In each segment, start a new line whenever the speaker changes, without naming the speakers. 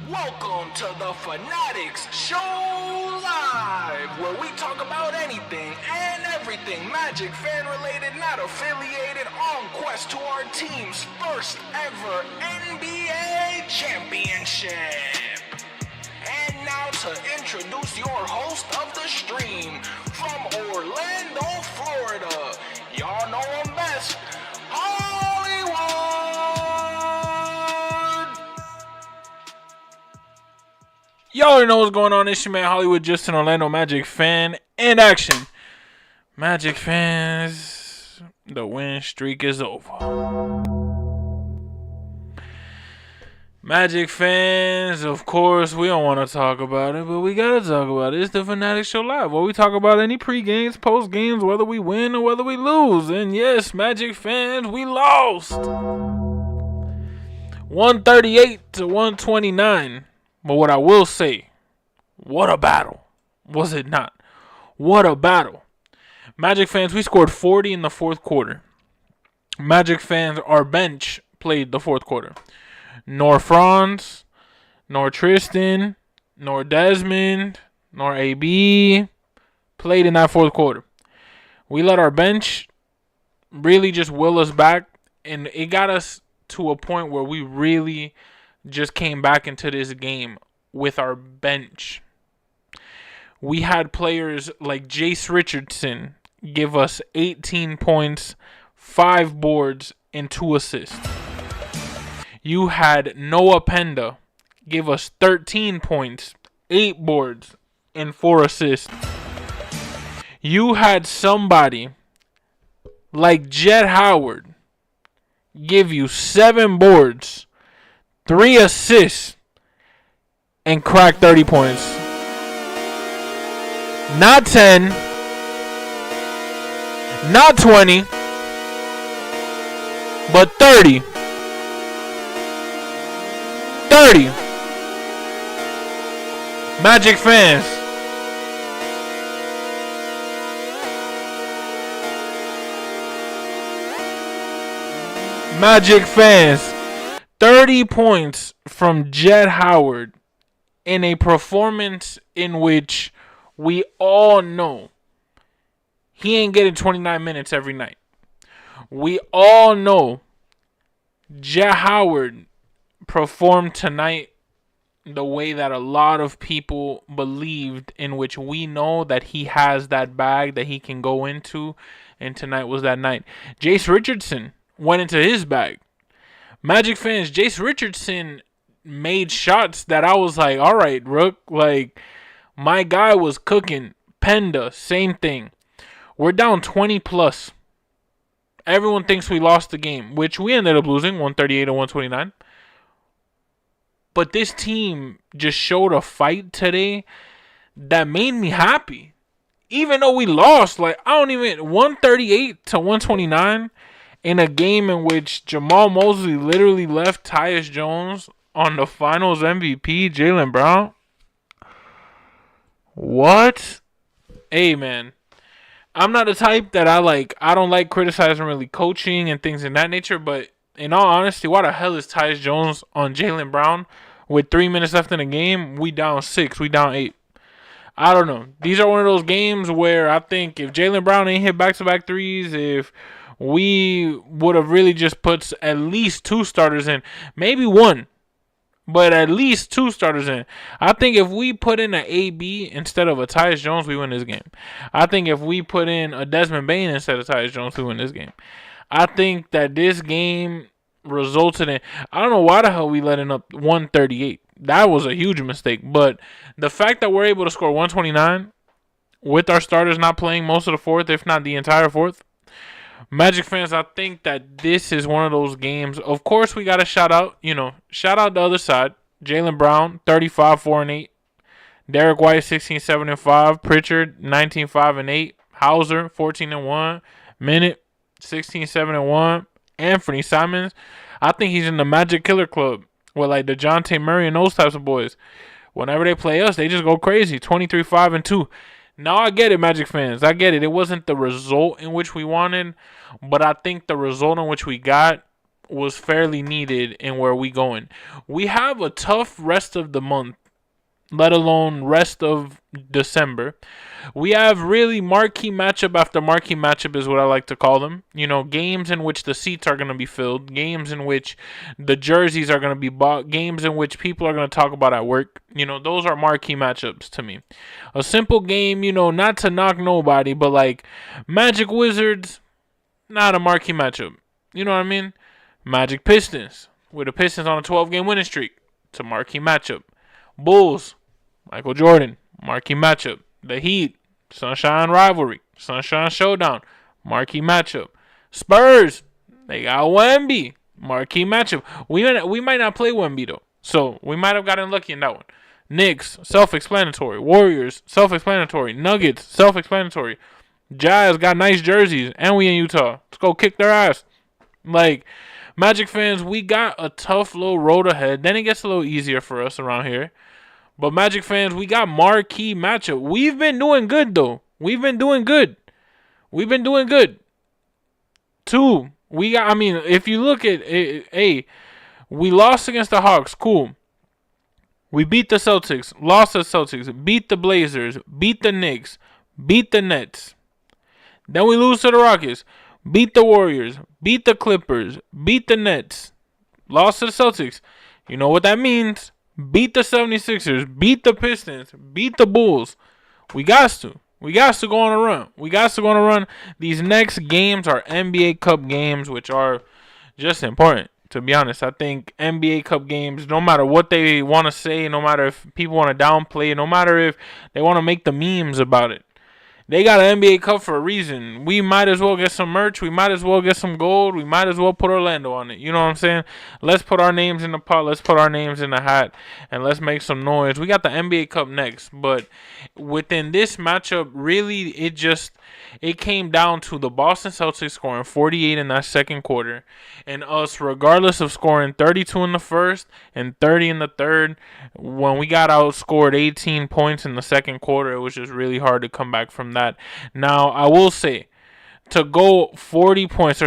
Welcome to the Fannattics Show Live, where we talk about anything and everything Magic fan related, not affiliated, on quest to our team's first ever NBA championship. And now to introduce your host of the stream, from Orlando, Florida, y'all know him best, Hollywood!
Y'all already know what's going on. It's your man Hollywood, just an Orlando Magic fan in action. Magic fans, the win streak is over. Magic fans, of course, we don't want to talk about it, but we got to talk about it. It's the Fannattics Show Live, where we talk about any pre-games, post-games, whether we win or whether we lose. And yes, Magic fans, we lost. 138 to 129. But what I will say, what a battle. Was it not? What a battle. Magic fans, we scored 40 in the fourth quarter. Magic fans, our bench played the fourth quarter. Nor Franz, nor Tristan, nor Desmond, nor AB played in that fourth quarter. We let our bench really just will us back, and it got us to a point where we really just came back into this game with our bench. We had players like Jace Richardson give us 18 points, 5 boards, and 2 assists. You had Noah Penda give us 13 points, 8 boards, and 4 assists. You had somebody like Jet Howard give you 7 boards, 3 assists, and crack 30 points. Not 10, not 20, but 30. 30. Magic fans. Magic fans. 30 points from Jet Howard in a performance in which we all know he ain't getting 29 minutes every night. We all know Jet Howard performed tonight the way that a lot of people believed, in which we know that he has that bag that he can go into, and tonight was that night. Jace Richardson went into his bag. Magic fans, Jace Richardson made shots that I was like, all right, Rook, like, my guy was cooking. Penda, same thing. We're down 20 plus. Everyone thinks we lost the game, which we ended up losing 138 to 129. But this team just showed a fight today that made me happy. Even though we lost, 138 to 129 in a game in which Jamal Mosley literally left Tyus Jones on the finals MVP, Jaylen Brown. What? Hey, man. I'm not the type that I don't like criticizing really coaching and things in that nature, but in all honesty, why the hell is Tyus Jones on Jaylen Brown with 3 minutes left in the game? We down 6. We down 8. I don't know. These are one of those games where I think if Jaylen Brown ain't hit back-to-back threes, if we would have really just put at least 2 starters in, maybe 1, but at least 2 starters in. I think if we put in an AB instead of a Tyus Jones, we win this game. I think if we put in a Desmond Bane instead of Tyus Jones, we win this game. I think that this game resulted in, I don't know why the hell we letting up 138. That was a huge mistake. But the fact that we're able to score 129 with our starters not playing most of the fourth, if not the entire fourth, Magic fans, I think that this is one of those games. Of course, we got to shout out the other side. Jaylen Brown, 35, 4, and 8. Derek White, 16, 7, and 5. Pritchard, 19, 5, and 8. Hauser, 14, and 1. Minute, 16, 7, and 1. Anthony Simons, I think he's in the Magic Killer Club with like DeJounte Murray and those types of boys. Whenever they play us, they just go crazy. 23, 5, and 2. Now, I get it, Magic fans. I get it. It wasn't the result in which we wanted, but I think the result in which we got was fairly needed in where we going. We have a tough rest of the month, let alone rest of December. We have really marquee matchup after marquee matchup is what I like to call them. Games in which the seats are going to be filled, games in which the jerseys are going to be bought, games in which people are going to talk about at work. Those are marquee matchups to me. A simple game, not to knock nobody, but like Magic Wizards, not a marquee matchup. You know what I mean? Magic Pistons, with the Pistons on a 12-game winning streak. It's a marquee matchup. Bulls, Michael Jordan, marquee matchup. The Heat, Sunshine Rivalry, Sunshine Showdown, marquee matchup. Spurs, they got Wemby, marquee matchup. We might not play Wemby though, so we might have gotten lucky in that one. Knicks, self-explanatory. Warriors, self-explanatory. Nuggets, self-explanatory. Jazz got nice jerseys, and we in Utah. Let's go kick their ass. Like, Magic fans, we got a tough little road ahead. Then it gets a little easier for us around here. But Magic fans, we got marquee matchup. We've been doing good, though. We've been doing good. Two, if you look at it, we lost against the Hawks. Cool. We beat the Celtics, lost to the Celtics, beat the Blazers, beat the Knicks, beat the Nets. Then we lose to the Rockets, beat the Warriors, beat the Clippers, beat the Nets, lost to the Celtics. You know what that means? Beat the 76ers, beat the Pistons, beat the Bulls. We got to go on a run. These next games are NBA Cup games, which are just important. To be honest, I think NBA Cup games, no matter what they want to say, no matter if people want to downplay it, no matter if they want to make the memes about it, they got an NBA Cup for a reason. We might as well get some merch. We might as well get some gold. We might as well put Orlando on it. You know what I'm saying? Let's put our names in the pot. Let's put our names in the hat. And let's make some noise. We got the NBA Cup next. But within this matchup, really, it came down to the Boston Celtics scoring 48 in that second quarter. And us, regardless of scoring 32 in the first and 30 in the third, when we got outscored 18 points in the second quarter, it was just really hard to come back from that. Now, I will say, to go 40 points,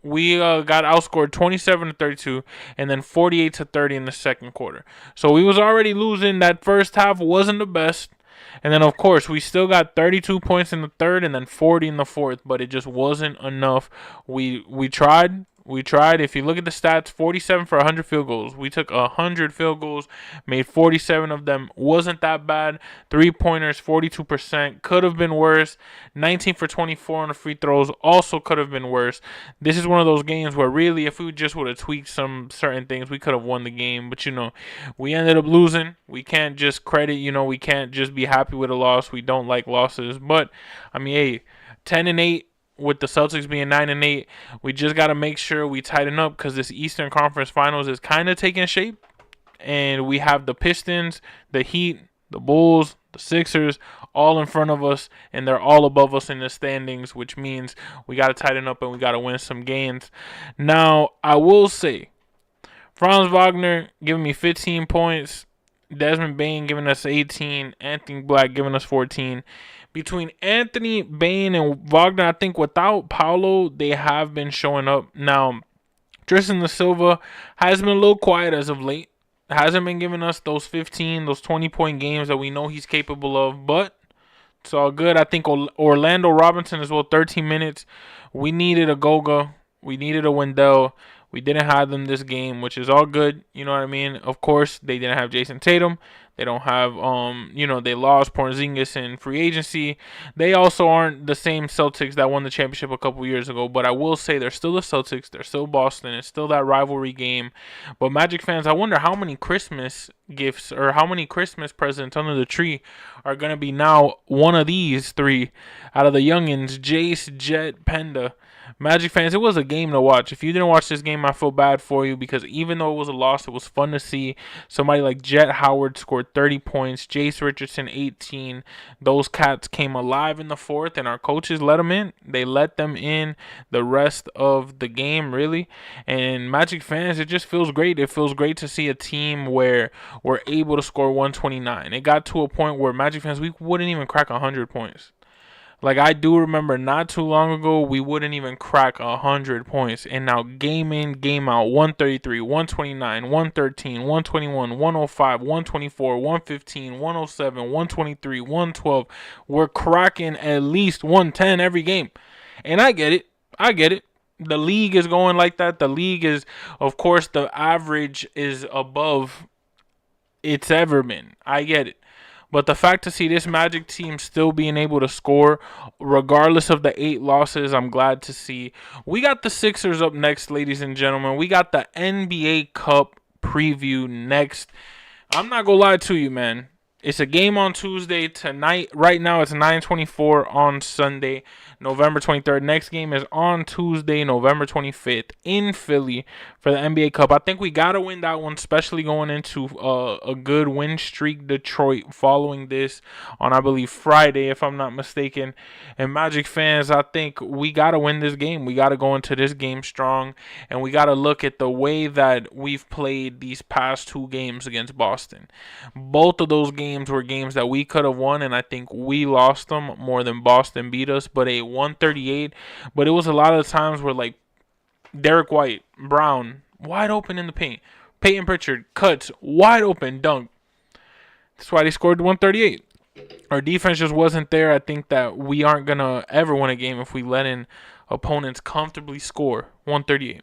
we got outscored 27 to 32 and then 48 to 30 in the second quarter. So we was already losing. That first half wasn't the best. And then, of course, we still got 32 points in the third and then 40 in the fourth, but it just wasn't enough. We tried. If you look at the stats, 47 for 100 field goals. We took 100 field goals, made 47 of them. Wasn't that bad. 3-pointers, 42%. Could have been worse. 19 for 24 on the free throws. Also could have been worse. This is one of those games where really, if we just would have tweaked some certain things, we could have won the game. But, we ended up losing. We can't just we can't just be happy with a loss. We don't like losses. But, 10-8. With the Celtics being 9-8, we just got to make sure we tighten up because this Eastern Conference Finals is kind of taking shape. And we have the Pistons, the Heat, the Bulls, the Sixers all in front of us, and they're all above us in the standings, which means we got to tighten up and we got to win some games. Now, I will say, Franz Wagner giving me 15 points, Desmond Bane giving us 18, Anthony Black giving us 14. Between Anthony, Bane, and Wagner, I think without Paolo, they have been showing up. Now, Tristan Da Silva has been a little quiet as of late. Hasn't been giving us those 15, those 20-point games that we know he's capable of, but it's all good. I think Orlando Robinson as well, 13 minutes. We needed a Goga. We needed a Wendell. We didn't have them this game, which is all good. You know what I mean? Of course, they didn't have Jason Tatum. They don't have, they lost Porzingis in free agency. They also aren't the same Celtics that won the championship a couple years ago. But I will say they're still the Celtics. They're still Boston. It's still that rivalry game. But Magic fans, I wonder how many Christmas gifts or how many Christmas presents under the tree are going to be now one of these three out of the youngins, Jace, Jet, Penda. Magic fans, it was a game to watch. If you didn't watch this game, I feel bad for you because even though it was a loss, it was fun to see. Somebody like Jet Howard scored 30 points, Jace Richardson 18. Those cats came alive in the fourth, and our coaches let them in. They let them in the rest of the game, really. And Magic fans, it just feels great. It feels great to see a team where we're able to score 129. It got to a point where Magic fans, we wouldn't even crack 100 points. Like, I do remember not too long ago, we wouldn't even crack 100 points. And now, game in, game out, 133, 129, 113, 121, 105, 124, 115, 107, 123, 112. We're cracking at least 110 every game. And I get it. I get it. The league is going like that. The league is, of course, the average is above it's ever been. I get it. But the fact to see this Magic team still being able to score, regardless of the 8 losses, I'm glad to see. We got the Sixers up next, ladies and gentlemen. We got the NBA Cup preview next. I'm not going to lie to you, man. It's a game on Tuesday tonight. Right now, it's 9:24 on Sunday, November 23rd. Next game is on Tuesday, November 25th in Philly for the NBA Cup. I think we got to win that one, especially going into a good win streak, Detroit, following this on, I believe, Friday, if I'm not mistaken. And Magic fans, I think we got to win this game. We got to go into this game strong, and we got to look at the way that we've played these past 2 games against Boston. Both of those games were games that we could have won, and I think we lost them more than Boston beat us. But a 138, but it was a lot of times where, like, Derek White, Brown, wide open in the paint. Peyton Pritchard cuts, wide open, dunk. That's why they scored 138. Our defense just wasn't there. I think that we aren't going to ever win a game if we let in opponents comfortably score 138.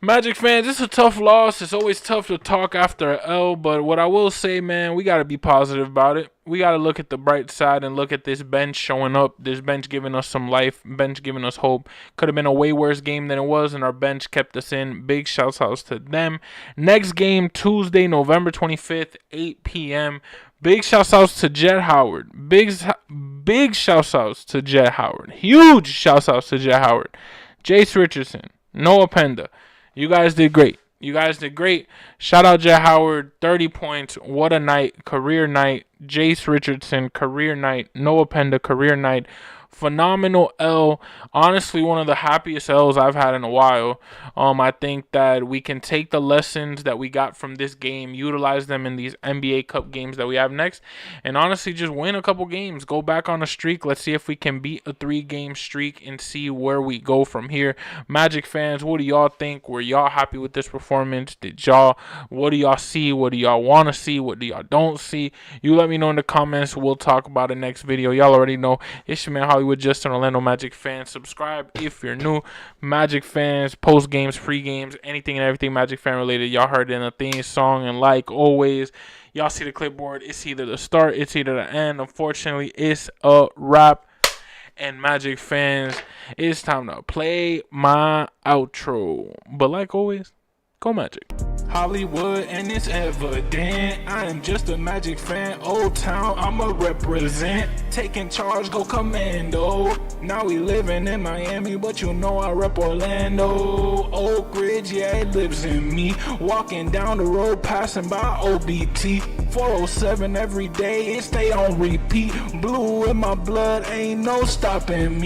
Magic fans, it's a tough loss. It's always tough to talk after an L, but what I will say, man, we got to be positive about it. We got to look at the bright side and look at this bench showing up, this bench giving us some life, bench giving us hope. Could have been a way worse game than it was, and our bench kept us in. Big shouts to them. Next game, Tuesday, November 25th, 8 p.m. Big shouts to Jet Howard. Big shouts to Jet Howard. Huge shouts to Jet Howard. Jace Richardson. Noah Penda. You guys did great. You guys did great. Shout out Jet Howard, 30 points. What a night. Career night. Jace Richardson, career night. Noah Penda, career night. Phenomenal L. Honestly, one of the happiest L's I've had in a while. I think that we can take the lessons that we got from this game, utilize them in these NBA Cup games that we have next, and honestly just win a couple games. Go back on a streak. Let's see if we can beat a 3-game streak and see where we go from here. Magic fans, what do y'all think? Were y'all happy with this performance? What do y'all see? What do y'all want to see? What do y'all don't see? You let me know in the comments. We'll talk about it next video. Y'all already know it's your man Hollywood Justin, Orlando Magic fans. Subscribe if you're new. Magic fans, post games, pre games, anything and everything Magic fan related. Y'all heard it in the theme song, and like always, y'all see the clipboard. It's either the start, it's either the end. Unfortunately, it's a wrap. And Magic fans, it's time to play my outro. But like always, go Magic. Hollywood, and it's evident I am just a Magic fan. Old Town, I'ma represent. Taking charge, go commando. Now we living in Miami, but you know I rep Orlando. Oak Ridge, yeah, it lives in me. Walking down the road, passing by OBT. 407 every day, it stay on repeat. Blue in my blood, ain't no stopping me.